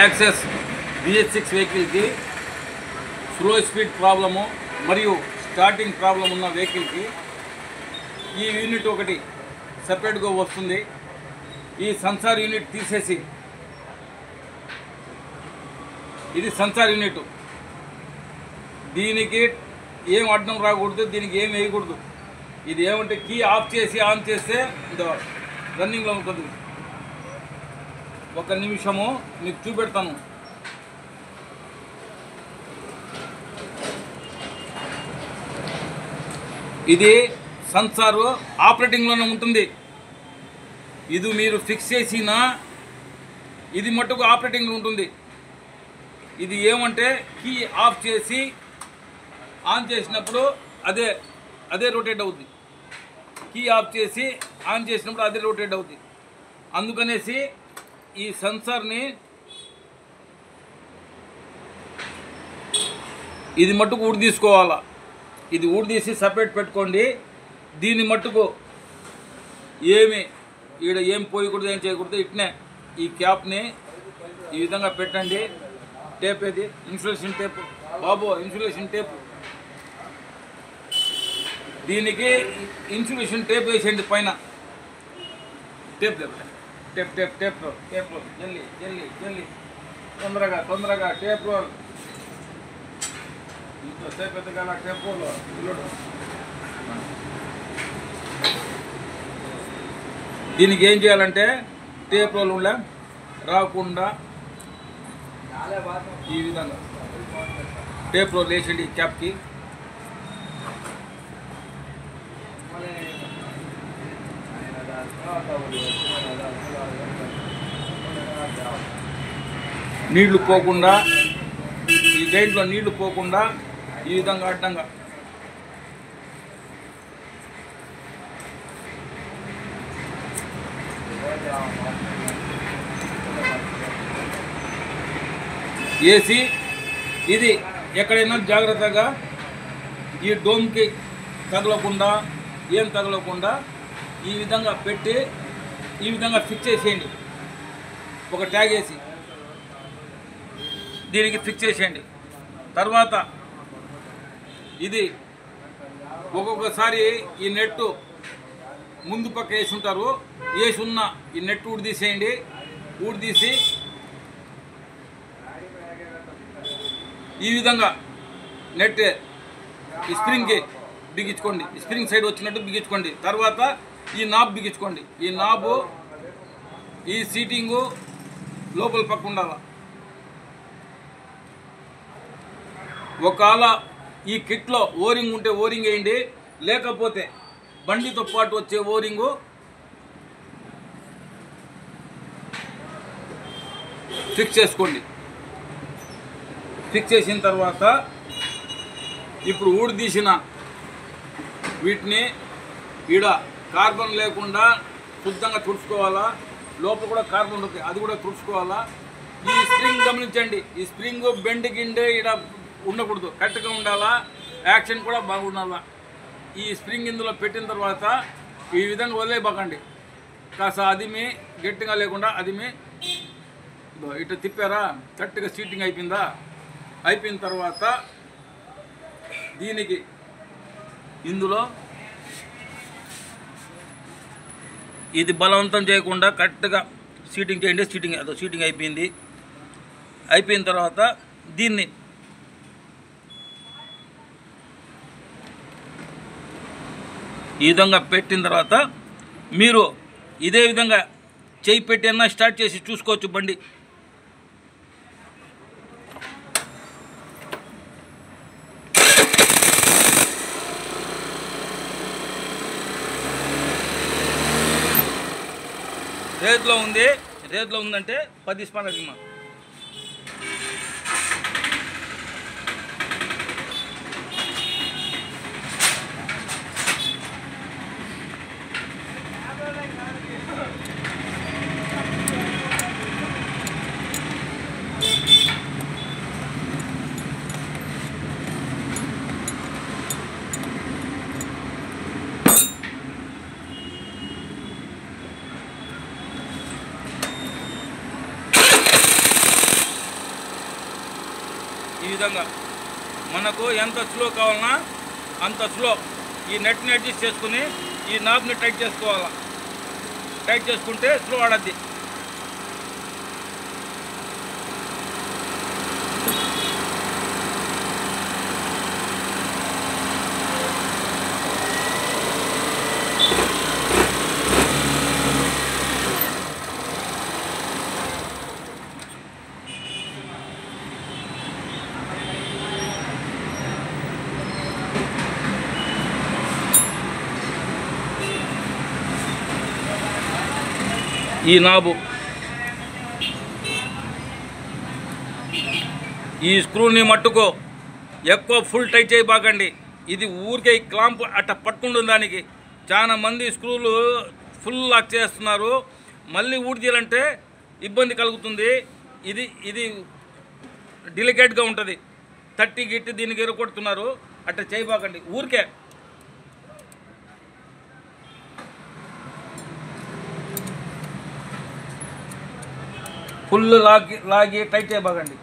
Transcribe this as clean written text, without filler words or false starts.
Access BS6 వెహికల్కి slow speed problem మరియు starting problem ఉన్న వెహికల్కి ఈ యూనిట్ ఒకటి సపరేట్గా వస్తుంది. ఈ సెన్సార్ యూనిట్ తీసేసి ఇది సెన్సార్ యూనిట్, దీనికి ఏం అడ్డం రాకూడదు, దీనికి ఏం వేయకూడదు. ఇది ఏమంటే కీ ఆఫ్ చేసి ఆన్ చేస్తే రన్నింగ్లో ఉంటుంది. ఒక నిమిషము మీకు చూపెడతాను. ఇది సెన్సార్ ఆపరేటింగ్లోనే ఉంటుంది. ఇది మీరు ఫిక్స్ చేసినా ఇది మట్టుకు ఆపరేటింగ్లో ఉంటుంది. ఇది ఏమంటే కీ ఆఫ్ చేసి ఆన్ చేసినప్పుడు అదే రొటేట్ అవుతుంది. కీ ఆఫ్ చేసి ఆన్ చేసినప్పుడు అదే రొటేట్ అవుతుంది. అందుకనేసి ఈ సెన్సార్ని ఇది మట్టుకు ఊడి తీసుకోవాలా. ఇది ఊడి తీసి సపరేట్ పెట్టుకోండి. దీని మట్టుకు ఈడ ఏం పోయకూడదు, ఏం చేయకూడదు. ఇట్నే ఈ క్యాప్ని ఈ విధంగా పెట్టండి. టేప్ ఏది ఇన్సులేషన్ టేప్ బాబు, ఇన్సులేషన్ టేప్. దీనికి ఇన్సులేషన్ టేప్ వేసేయండి పైన. Tape tape tape tape tape జల్లి జల్లి జల్లి తొందరగా తొందరగా టేప్ రోల్. ఇంకోసేపు ఎత్తగల టేప్ రోల్. దీనికి ఏం చేయాలంటే టేప్ రోల్ రాకుండా ఈ విధంగా టేప్ రోల్ వేసేయండి క్యాప్కి. నీళ్లు పోకుండా, ఈ గైడ్లో నీళ్లు పోకుండా ఈ విధంగా అడ్డంగా వేసి ఇది ఎక్కడైనా జాగ్రత్తగా ఈ డోమ్కి తగలకుండా, ఏం తగలకుండా ఈ విధంగా పెట్టి ఈ విధంగా ఫిక్స్ చేసేయండి. ఒక ట్యాగ్ వేసి దీనికి ఫిక్స్ చేసేయండి. తర్వాత ఇది ఒక్కొక్కసారి ఈ నెట్టు ముందు పక్క వేసి ఉంటారు, వేసి ఉన్న ఈ నెట్ ఊడి తీసేయండి. ఊడి తీసి ఈ విధంగా నెట్ ఈ స్ప్రింగ్కి బిగించుకోండి. స్ప్రింగ్ సైడ్ వచ్చినట్టు బిగించుకోండి. తర్వాత ఈ నాబ్ బిగించుకోండి. ఈ నాబు ఈ సీటింగు లోపల పక్క ఉండాలి. ఒకవేళ ఈ కిట్లో ఓరింగ్ ఉంటే ఓరింగ్ వేయండి, లేకపోతే బండితో పాటు వచ్చే ఓరింగు ఫిక్స్ చేసుకోండి. ఫిక్స్ చేసిన తర్వాత ఇప్పుడు ఊడి తీసిన వీటిని ఈడ కార్బన్ లేకుండా శుద్ధంగా తుడుచుకోవాలా. లోపల కూడా కార్బన్ ఉంటుంది, అది కూడా తుడుచుకోవాలా. ఈ స్ప్రింగ్ గమనించండి. ఈ స్ప్రింగ్ బెండ్ గిండే ఈడ ఉండకూడదు, కరెక్ట్గా ఉండాలా. యాక్షన్ కూడా బాగుండాలా. ఈ స్ప్రింగ్ ఇందులో పెట్టిన తర్వాత ఈ విధంగా వదిలేయబాకండి. కాస్త అదిమి గట్టిగా లేకుండా అదిమి ఇట్లా తిప్పారా, కరెక్ట్గా సీటింగ్ అయిపోయిందా. అయిపోయిన తర్వాత దీనికి ఇందులో ఇది బలవంతం చేయకుండా కరెక్ట్గా సీటింగ్ చేయండి. సీటింగ్ అయిపోయింది. అయిపోయిన తర్వాత దీన్ని ఈ విధంగా పెట్టిన తర్వాత మీరు ఇదే విధంగా చేయి పెట్టినా స్టార్ట్ చేసి చూసుకోవచ్చు బండి. రేట్లో ఉందంటే 10 స్పానర్మా. ఈ విధంగా మనకు ఎంత స్లో కావాలన్నా అంత స్లో ఈ నెట్ని అడ్జస్ట్ చేసుకుని ఈ నాబ్ని టైట్ చేసుకోవాలా. టైట్ చేసుకుంటే స్లో ఆడద్ది. ఈ నాబు ఈ స్క్రూని మట్టుకో ఎక్కువ ఫుల్ టైట్ చేయబాకండి. ఇది ఊరికే క్లాంప్ అట్ట పట్టుకుంటుంది. దానికి చాలా మంది స్క్రూలు ఫుల్ లాక్ చేస్తున్నారు. మళ్ళీ ఊడిదీయాలంటే ఇబ్బంది కలుగుతుంది. ఇది డెలికేట్గా ఉంటుంది. తట్టి గిట్టి దీనికి ఎరగొడుతున్నారు. అట్ట చేయబాకండి. ఊరికే ఫుల్ లాగి టైట్ చేయబాకండి.